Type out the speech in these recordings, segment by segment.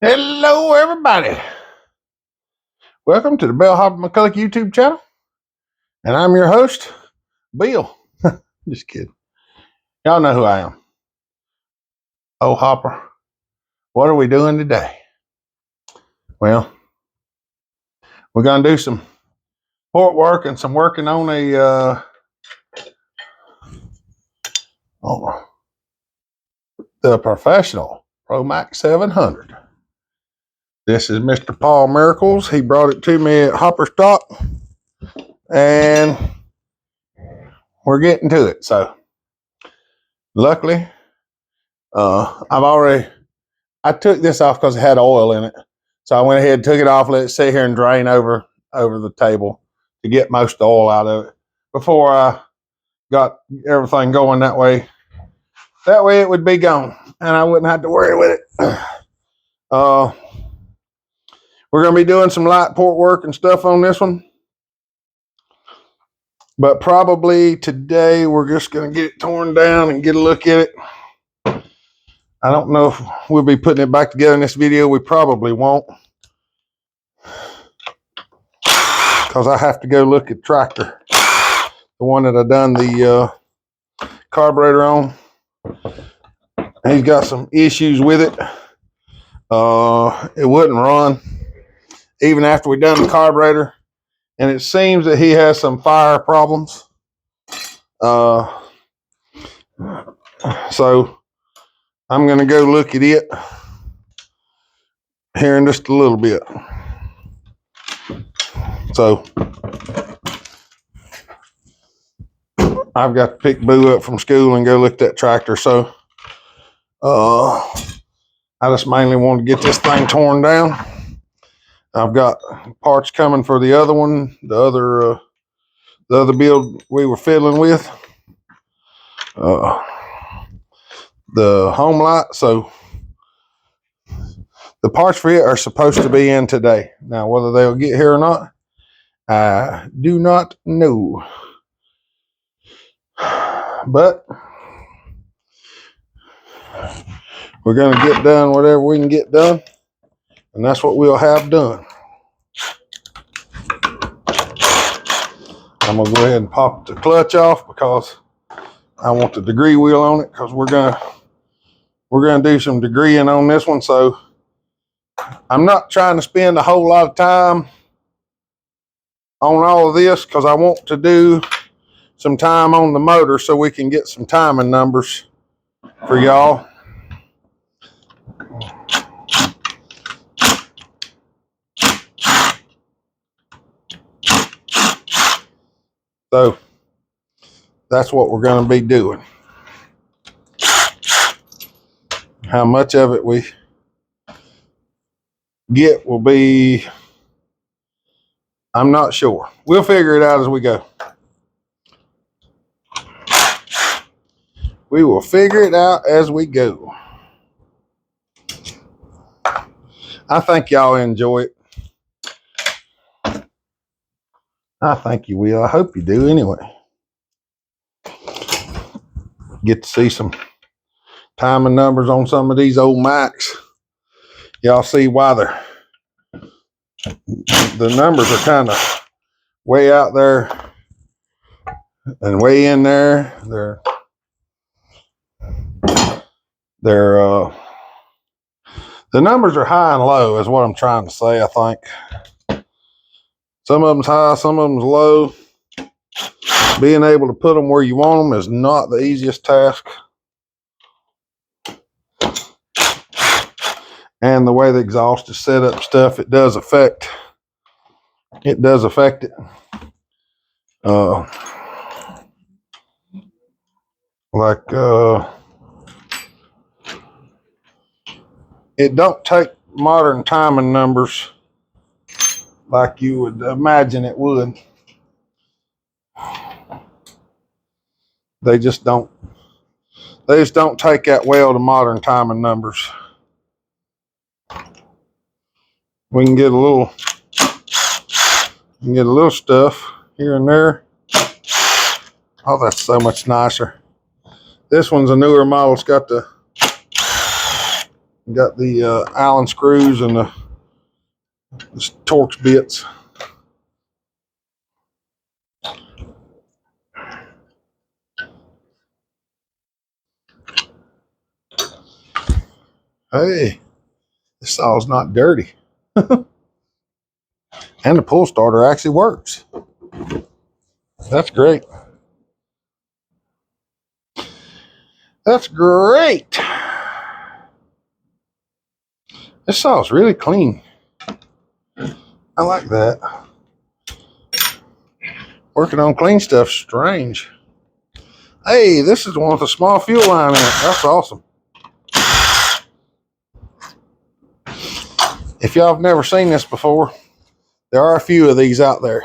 Hello, everybody. Welcome to the Bellhopper Mcculloch YouTube channel. And I'm your host, Bill. Just kidding. Y'all know who I am. Oh, Hopper. What are we doing today? Well, we're going to do some port work and some working on the professional ProMax 700. This is Mr. Paul Miracles. He brought it to me at Hopper Stock. And we're getting to it. So, luckily, I took this off because it had oil in it. So I went ahead and took it off, let it sit here and drain over the table to get most of the oil out of it before I got everything going that way. That way it would be gone and I wouldn't have to worry with it. We're going to be doing some light port work and stuff on this one. But probably today we're just going to get it torn down and get a look at it. I don't know if we'll be putting it back together in this video. We probably won't. Because I have to go look at the tractor. The one that I done the carburetor on. He's got some issues with it. It wouldn't run even after we done the carburetor. And it seems that he has some fire problems. So I'm going to go look at it here in just a little bit. So I've got to pick Boo up from school and go look at that tractor. So I just mainly want to get this thing torn down. I've got parts coming for the other one, the other build we were fiddling with, the home light. So the parts for it are supposed to be in today. Now, whether they'll get here or not, I do not know. But we're going to get done whatever we can get done. And that's what we'll have done. I'm going to go ahead and pop the clutch off because I want the degree wheel on it, because we're going to do some degreeing on this one. So I'm not trying to spend a whole lot of time on all of this because I want to do some time on the motor so we can get some timing numbers for y'all. So that's what we're going to be doing. How much of it we get will be, I'm not sure. We'll figure it out as we go. We will figure it out as we go. I think y'all enjoy it. I think you will. I hope you do anyway. Get to see some timing numbers on some of these old mics. Y'all see why the numbers are kind of way out there and way in there. The numbers are high and low is what I'm trying to say, I think. Some of them's high, some of them's low. Being able to put them where you want them is not the easiest task. And the way the exhaust is set up stuff, it does affect it. It don't take modern timing numbers like you would imagine it would. They just don't take that well to modern timing numbers. We can get a little stuff here and there. Oh, that's so much nicer. This one's a newer model. It's got the Got the Allen screws and the Torx bits. Hey, this saw's not dirty. And the pull starter actually works. That's great. That's great. This saw's really clean. I like that. Working on clean stuff's strange. Hey, this is the one with a small fuel line in it. That's awesome. If y'all have never seen this before, there are a few of these out there.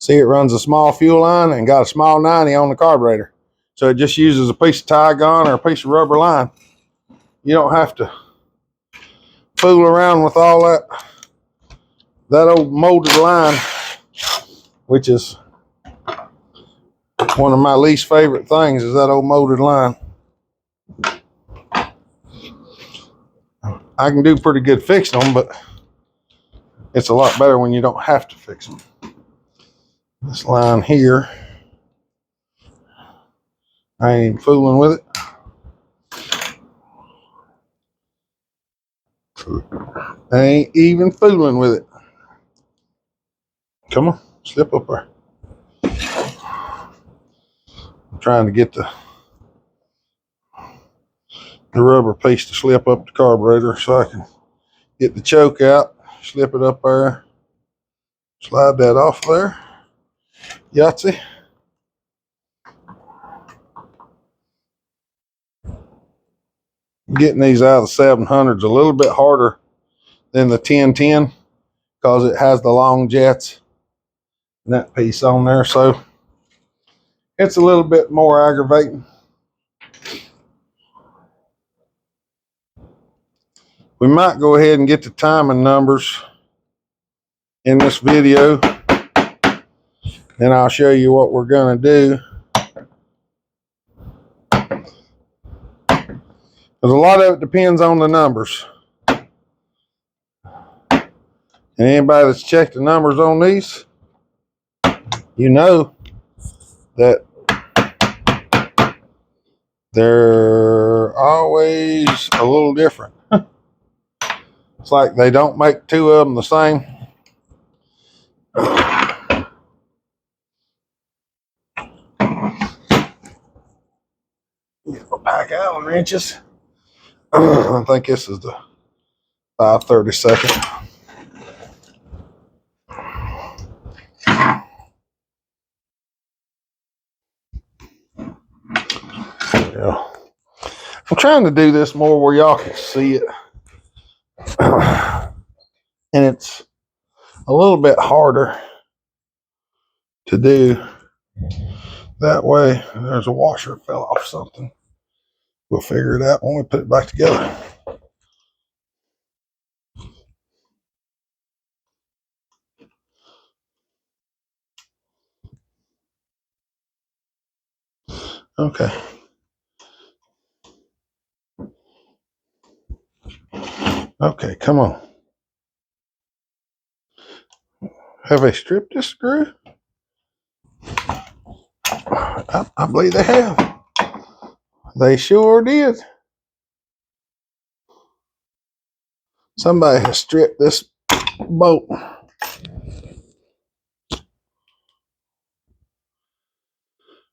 See, it runs a small fuel line and got a small 90 on the carburetor. So it just uses a piece of tie gun or a piece of rubber line. You don't have to fool around with all that old molded line, which is one of my least favorite things, is that old molded line. I can do pretty good fixing them, but it's a lot better when you don't have to fix them. This line here, I ain't even fooling with it. I ain't even fooling with it. Come on, slip up there. I'm trying to get the rubber piece to slip up the carburetor so I can get the choke out, slip it up there, slide that off there. Yahtzee. Getting these out of the 700s a little bit harder than the 1010 because it has the long jets and that piece on there, so it's a little bit more aggravating. We might go ahead and get the timing numbers in this video, and I'll show you what we're going to do. Because a lot of it depends on the numbers. And anybody that's checked the numbers on these, you know that they're always a little different. It's like they don't make two of them the same. Get my pack Allen wrenches. I think this is the 5/32. Yeah. I'm trying to do this more where y'all can see it. And it's a little bit harder to do that way. There's a washer fell off something. We'll figure it out when we put it back together. Okay. Okay, come on. Have they stripped this screw? I believe they have. They sure did. Somebody has stripped this bolt.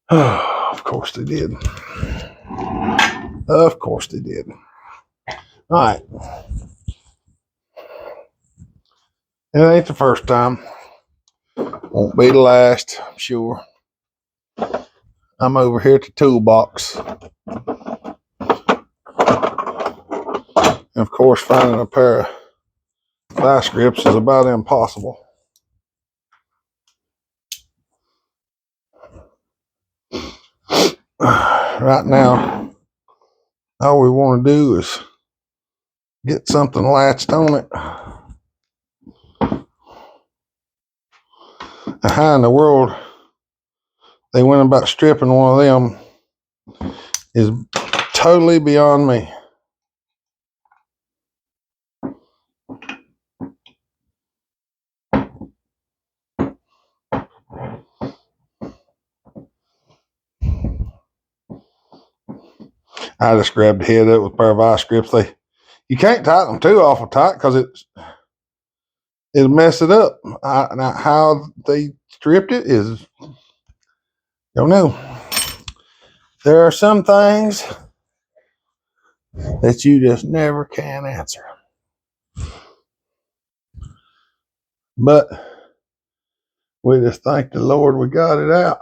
Oh, of course they did. Of course they did. All right. It ain't the first time. Won't be the last, I'm sure. I'm over here at the toolbox. And of course, finding a pair of vice grips is about impossible. Right now, all we want to do is get something latched on it. How in the world they went about stripping one of them is totally beyond me. I just grabbed the head up with a pair of vice grips. You can't tighten them too awful tight because it'll mess it up. Now how they stripped it is, don't know. There are some things that you just never can answer. But we just thank the Lord we got it out.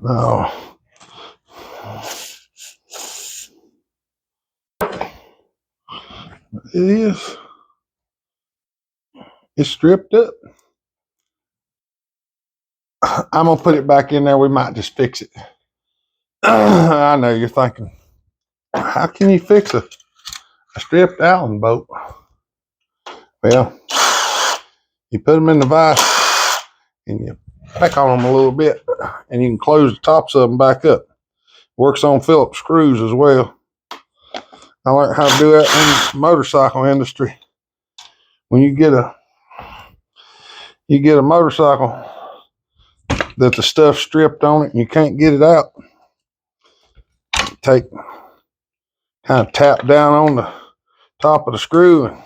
No. It is. It's stripped up. I'm going to put it back in there. We might just fix it. I know you're thinking, how can you fix a stripped Allen bolt? Well, you put them in the vise and you peck on them a little bit, and you can close the tops of them back up. Works on Phillips screws as well. I learned how to do that in the motorcycle industry. When you get a motorcycle that the stuff's stripped on it and you can't get it out, kind of tap down on the top of the screw and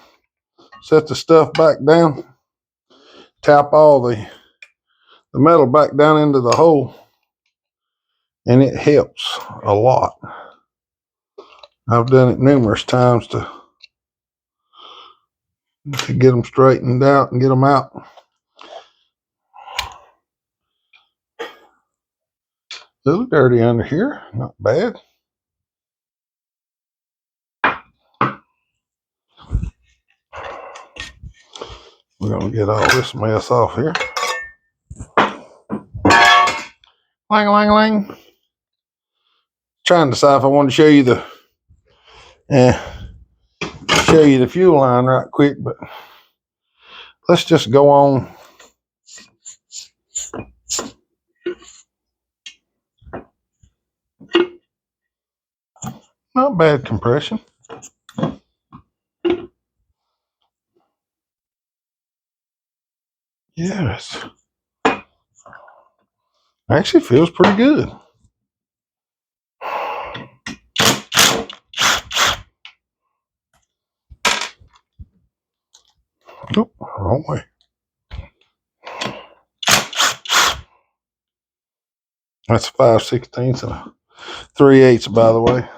set the stuff back down. Tap all the metal back down into the hole, and it helps a lot. I've done it numerous times to get them straightened out and get them out. A little dirty under here, not bad. We're going to get all this mess off here. Lang, lang, lang. Trying to decide if I want to show you the fuel line right quick, but let's just go on. Not bad compression. Yes. Actually feels pretty good. Oop, wrong way. That's 5/16 and a 3/8, by the way.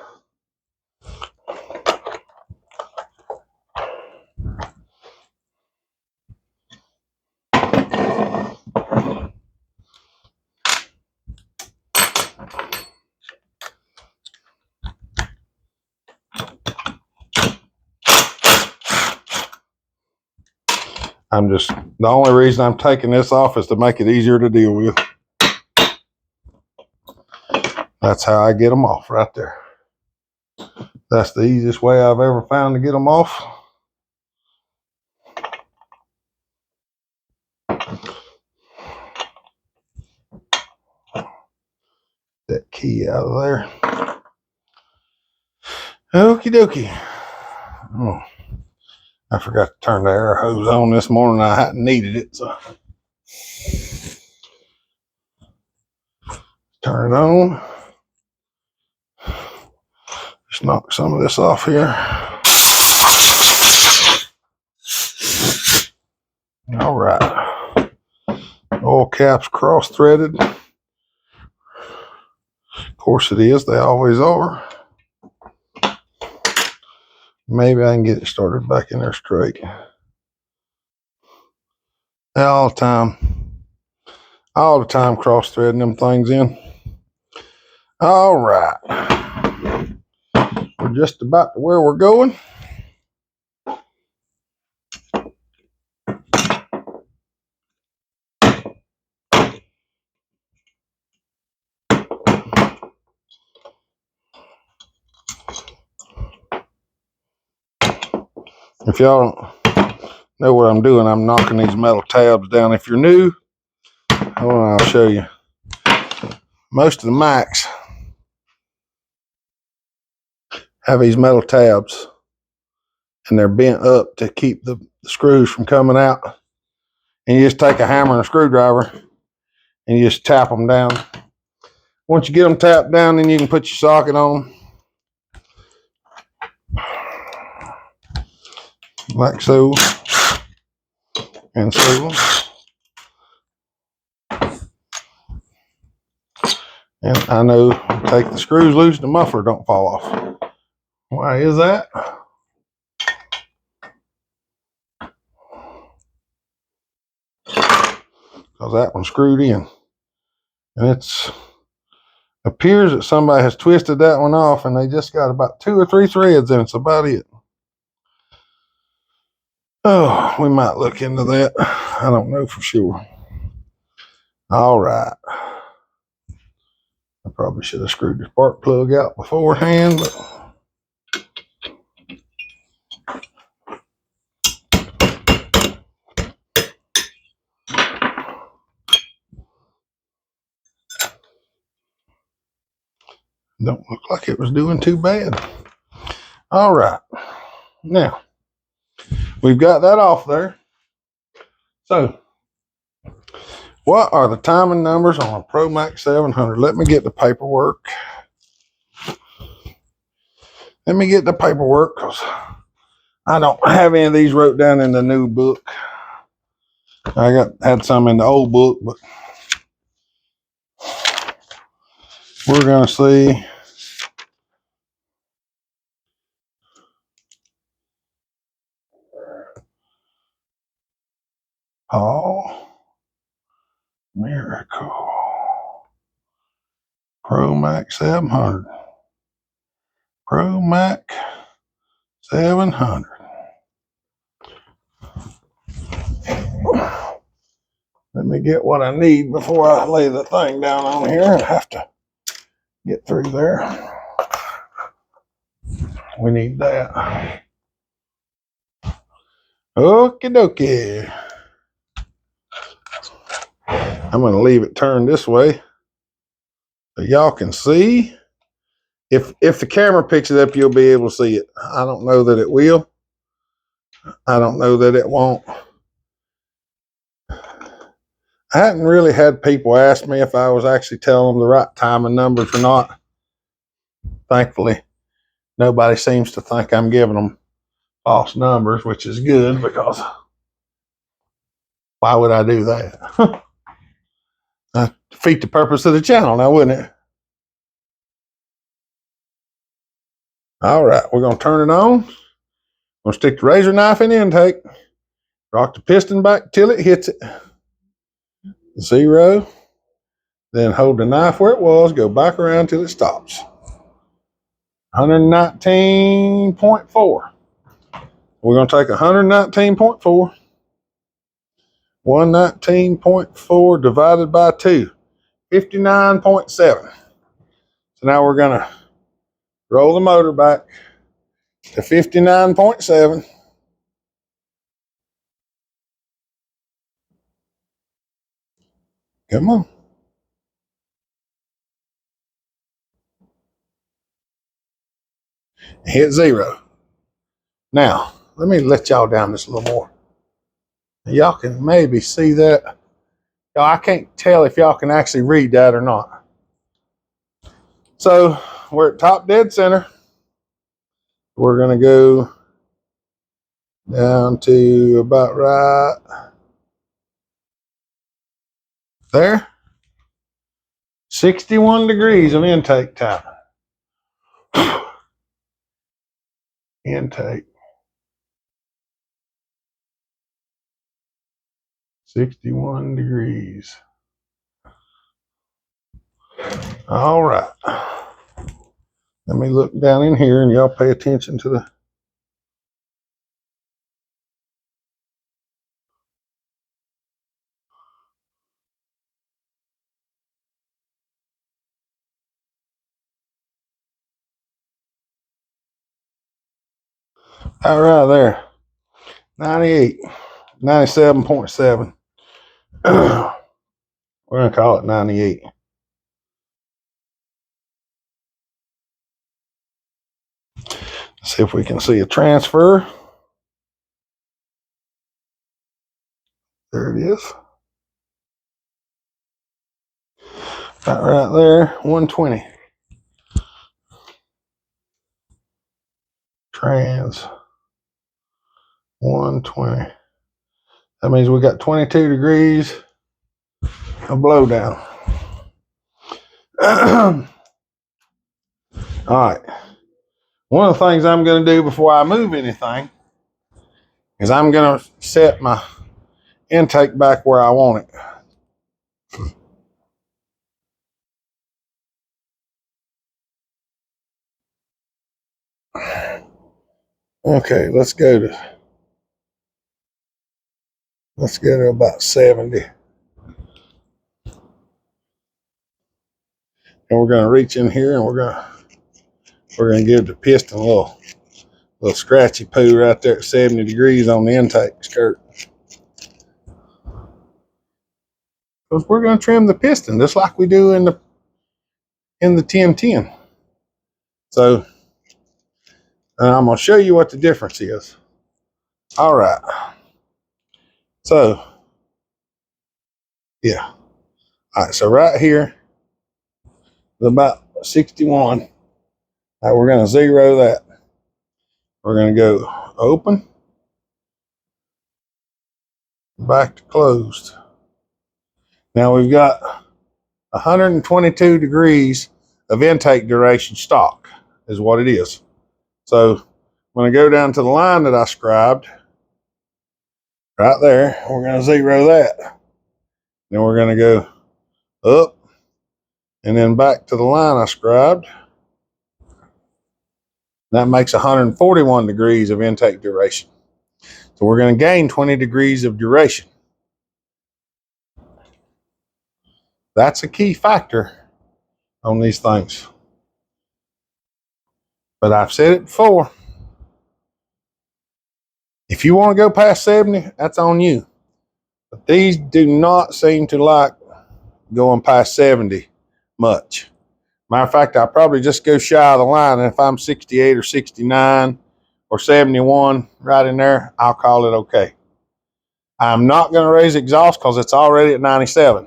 The only reason I'm taking this off is to make it easier to deal with. That's how I get them off right there. That's the easiest way I've ever found to get them off. That key out of there. Okie dokie. Oh, I forgot to turn the air hose on this morning. I hadn't needed it, so turn it on. Just knock some of this off here. All right. Oil caps cross-threaded. Of course it is. They always are. Maybe I can get it started back in there straight. All the time cross-threading them things in. All right. We're just about to where we're going. If y'all don't know what I'm doing, I'm knocking these metal tabs down. If you're new, hold on, I'll show you. Most of the Macs have these metal tabs, and they're bent up to keep the screws from coming out. And you just take a hammer and a screwdriver, and you just tap them down. Once you get them tapped down, then you can put your socket on. Like so. And so. And I know, take the screws loose, the muffler don't fall off. Why is that? Because that one's screwed in. And it appears that somebody has twisted that one off and they just got about 2 or 3 threads and it's about it. Oh, we might look into that. I don't know for sure. All right. I probably should have screwed the spark plug out beforehand, but don't look like it was doing too bad. All right. Now, we've got that off there. So, what are the timing numbers on a ProMax 700? Let me get the paperwork. Because I don't have any of these wrote down in the new book. I had some in the old book, but we're going to see. Oh, miracle. ProMax 700. ProMax 700. Let me get what I need before I lay the thing down on here and have to get through there. We need that. Okie dokie. I'm going to leave it turned this way so y'all can see. If the camera picks it up, you'll be able to see it. I don't know that it will. I don't know that it won't. I hadn't really had people ask me if I was actually telling them the right timing numbers or not. Thankfully, nobody seems to think I'm giving them false numbers, which is good because why would I do that? That'd defeat the purpose of the channel now, wouldn't it? All right, we're going to turn it on. We're going to stick the razor knife in the intake. Rock the piston back till it hits it. 0. Then hold the knife where it was. Go back around till it stops. 119.4. We're going to take 119.4. 119.4 divided by 2. 59.7. So now we're going to roll the motor back to 59.7. Come on. Hit 0. Now, let me let y'all down just a little more. Y'all can maybe see that. I can't tell if y'all can actually read that or not. So we're at top dead center. We're going to go down to about right there. 61 degrees of intake time. Intake. 61 degrees. All right. Let me look down in here and y'all pay attention to the. All right, there. 98. 97.7. We're going to call it 98. See if we can see a transfer. There it is. Right there, 120. Trans 120. That means we got 22 degrees of blowdown. All right. One of the things I'm going to do before I move anything is I'm going to set my intake back where I want it. Okay, let's go to about 70. And we're going to reach in here and we're going to give the piston a little scratchy poo right there at 70 degrees on the intake skirt. Because we're going to trim the piston just like we do in the 1010. So, and I'm going to show you what the difference is. All right. So, yeah. All right, so right here is about 61. All right, we're going to zero that. We're going to go open, back to closed. Now we've got 122 degrees of intake duration stock is what it is. So when I go down to the line that I scribed, right there, we're going to zero that. Then we're going to go up and then back to the line I scribed. That makes 141 degrees of intake duration. So we're going to gain 20 degrees of duration. That's a key factor on these things. But I've said it before. If you want to go past 70, that's on you. But these do not seem to like going past 70 much. Matter of fact, I'll probably just go shy of the line. And if I'm 68 or 69 or 71 right in there, I'll call it okay. I'm not going to raise exhaust because it's already at 97.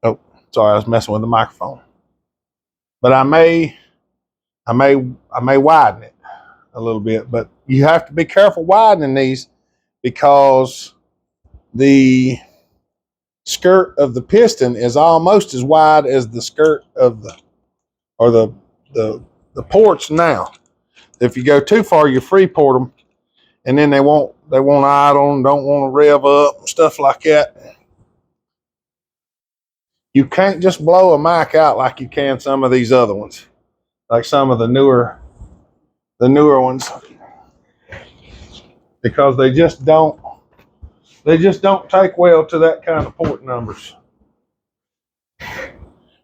Oh, sorry, I was messing with the microphone. But I may widen it a little bit. But you have to be careful widening these because the skirt of the piston is almost as wide as the skirt of the ports now. If you go too far, you free port them, and then they won't idle and don't want to rev up and stuff like that. You can't just blow a mic out like you can some of these other ones, like some of the newer ones, because they just don't take well to that kind of port numbers.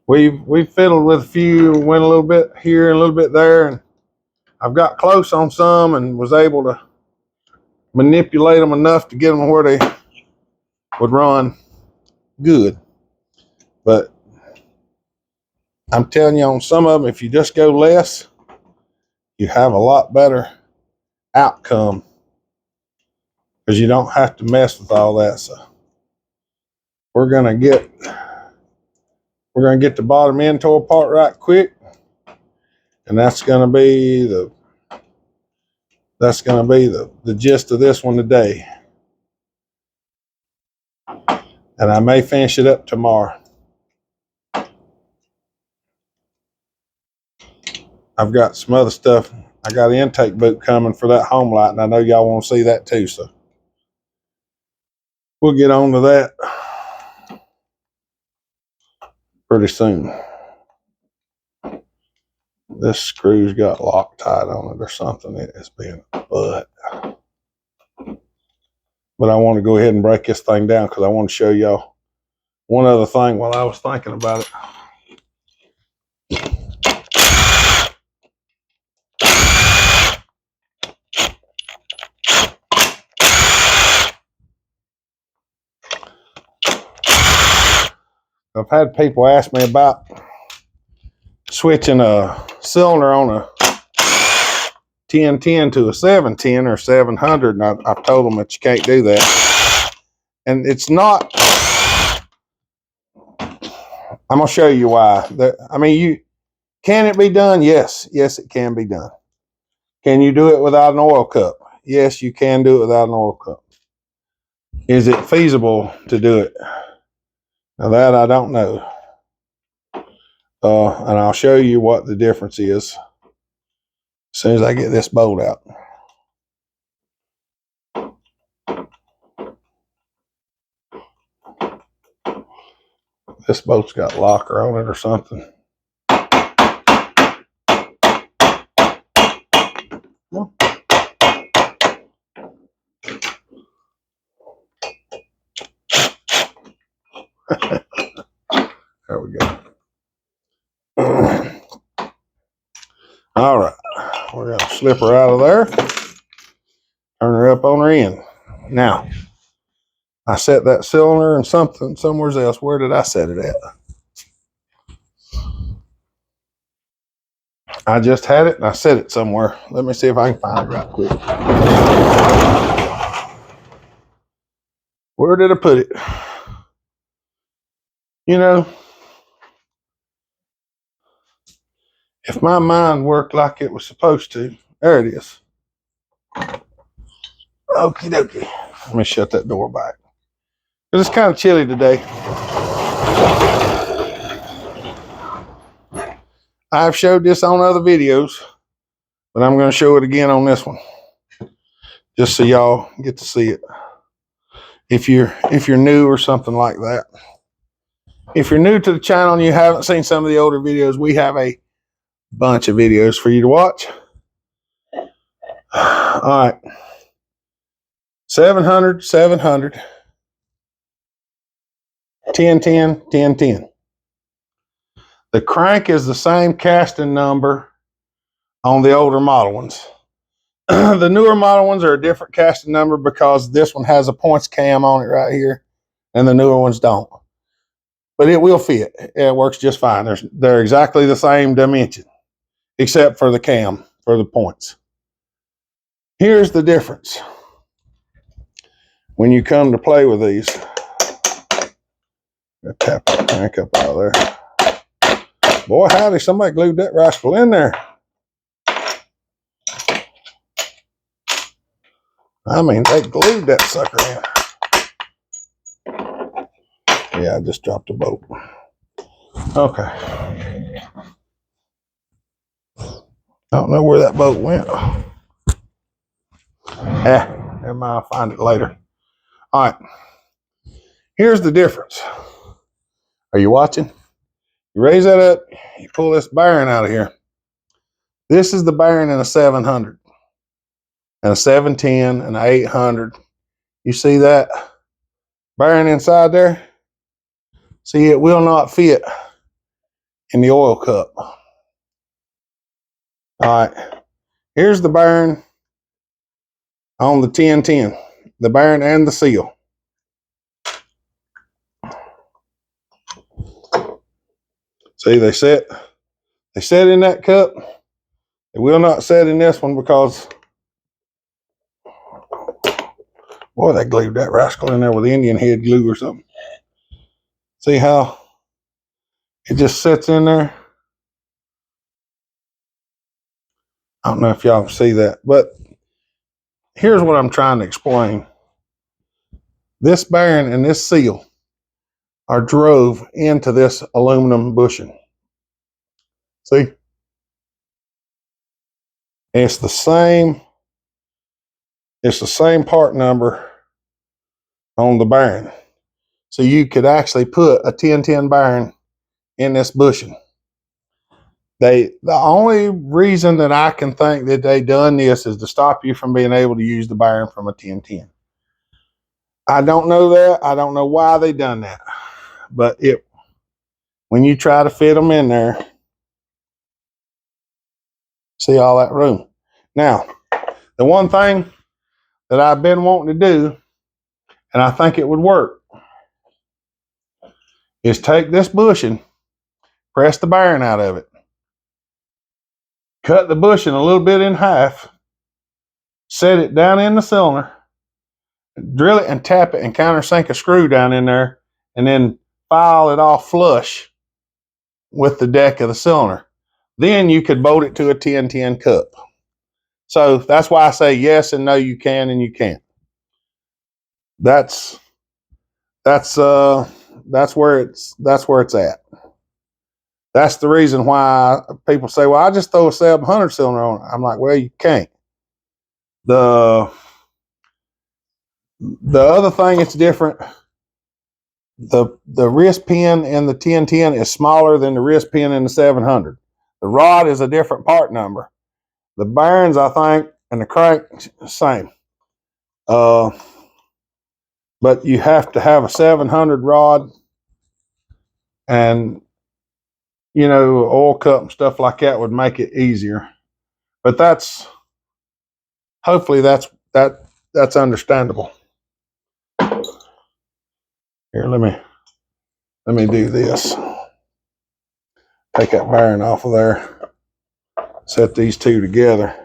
We've fiddled with a few, went a little bit here and a little bit there, and I've got close on some and was able to manipulate them enough to get them where they would run good. But I'm telling you, on some of them, if you just go less, you have a lot better outcome because you don't have to mess with all that. So we're gonna get the bottom end tore apart right quick, and that's gonna be the gist of this one today. And I may finish it up tomorrow. I've got some other stuff. I got an intake boot coming for that home light, and I know y'all want to see that too. So we'll get on to that pretty soon. This screw's got Loctite on it or something. It has been a butt. But I want to go ahead and break this thing down because I want to show y'all one other thing while I was thinking about it. I've had people ask me about switching a cylinder on a 1010 to a 710 or 700, and I've told them that you can't do that. And it's not I'm going to show you why. I mean, can it be done? Yes. Yes, it can be done. Can you do it without an oil cup? Yes, you can do it without an oil cup. Is it feasible to do it? Now that I don't know. And I'll show you what the difference is as soon as I get this bolt out. This bolt's got locker on it or something. There we go. All right. We're going to slip her out of there. Turn her up on her end. Now, I set that cylinder and something somewhere else. Where did I set it at? I just had it and I set it somewhere. Let me see if I can find it right quick. Where did I put it? You know, if my mind worked like it was supposed to, there it is. Okie dokie. Let me shut that door back. It's kind of chilly today. I've showed this on other videos, but I'm going to show it again on this one, just so y'all get to see it. If you're new or something like that. If you're new to the channel and you haven't seen some of the older videos, we have a bunch of videos for you to watch. All right. 700, 700. 1010, 1010. The crank is the same casting number on the older model ones. The newer model ones are a different casting number because this one has a points cam on it right here, and the newer ones don't. But it will fit. It works just fine. They're exactly the same dimension, except for the cam, for the points. Here's the difference. When you come to play with these, tap that crank up out of there. Boy, howdy, somebody glued that rascal in there. I mean, they glued that sucker in. Yeah, I just dropped a bolt. Okay. I don't know where that bolt went. Never mind, I'll find it later. All right. Here's the difference. Are you watching? You raise that up, you pull this bearing out of here. This is the bearing in a 700, and a 710, and an 800. You see that bearing inside there? See, it will not fit in the oil cup. All right. Here's the bearing on the 1010, the bearing and the seal. See, they set in that cup. They will not set in this one because, boy, they glued that rascal in there with Indian head glue or something. See how it just sits in there? I don't know if y'all see that, but here's what I'm trying to explain. This bearing and this seal are drove into this aluminum bushing. See? It's the same part number on the bearing. So you could actually put a 1010 bearing in this bushing. The only reason that I can think that they done this is to stop you from being able to use the bearing from a 1010. I don't know that. I don't know why they done that. But when you try to fit them in there, see all that room. Now, the one thing that I've been wanting to do, and I think it would work, is take this bushing, press the bearing out of it, cut the bushing a little bit in half, set it down in the cylinder, drill it and tap it and countersink a screw down in there, and then file it off flush with the deck of the cylinder. Then you could bolt it to a 10-10 cup. So that's why I say yes and no, you can and you can't. That's where it's at. That's the reason why people say, well, I just throw a 700 cylinder on it. I'm like, well, you can't. The other thing that's different, the wrist pin in the 1010 is smaller than the wrist pin in the 700. The rod is a different part number. The bearings, I think, and the crank, same. But you have to have a 700 rod and, oil cup and stuff like that would make it easier. But hopefully that's understandable. Here, let me do this. Take that bearing off of there. Set these two together.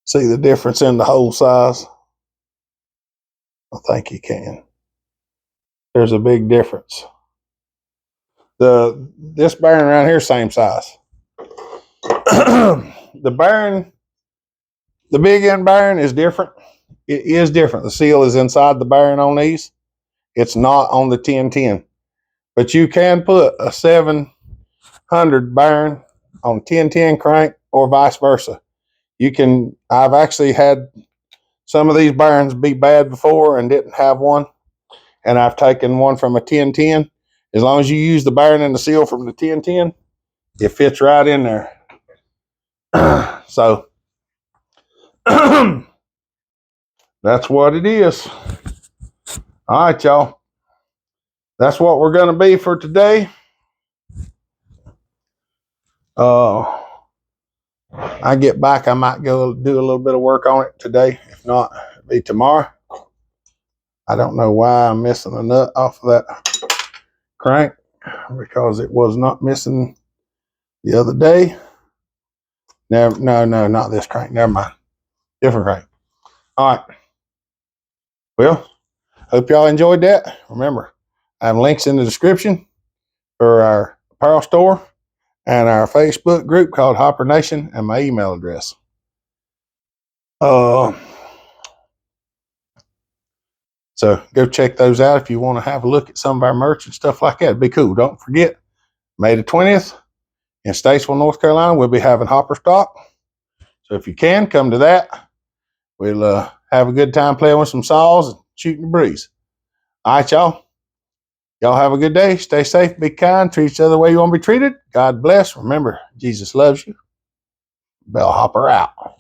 See the difference in the hole size? I think you can. There's a big difference. This bearing around here, same size. The bearing, the big end bearing is different. It is different. The seal is inside the bearing on these. It's not on the 1010. But you can put a 700 bearing on 1010 crank or vice versa. I've actually had some of these bearings be bad before and didn't have one. And I've taken one from a 1010. As long as you use the bearing and the seal from the 1010, it fits right in there. So that's what it is. All right, y'all. That's what we're going to be for today. I get back, I might go do a little bit of work on it today. If not, it'll be tomorrow. I don't know why I'm missing a nut off of that crank, because it was not missing the other day. No, not this crank. Never mind. Different crank. All right. Well, hope y'all enjoyed that. Remember, I have links in the description for our apparel store and our Facebook group called Hopper Nation, and my email address. So go check those out if you want to have a look at some of our merch and stuff like that. It'd be cool. Don't forget, May the 20th in Statesville, North Carolina, we'll be having Hopper Stock. So if you can, come to that. We'll have a good time playing with some saws and shooting the breeze. All right, y'all. Y'all have a good day. Stay safe, be kind, treat each other the way you want to be treated. God bless. Remember, Jesus loves you. Bellhopper out.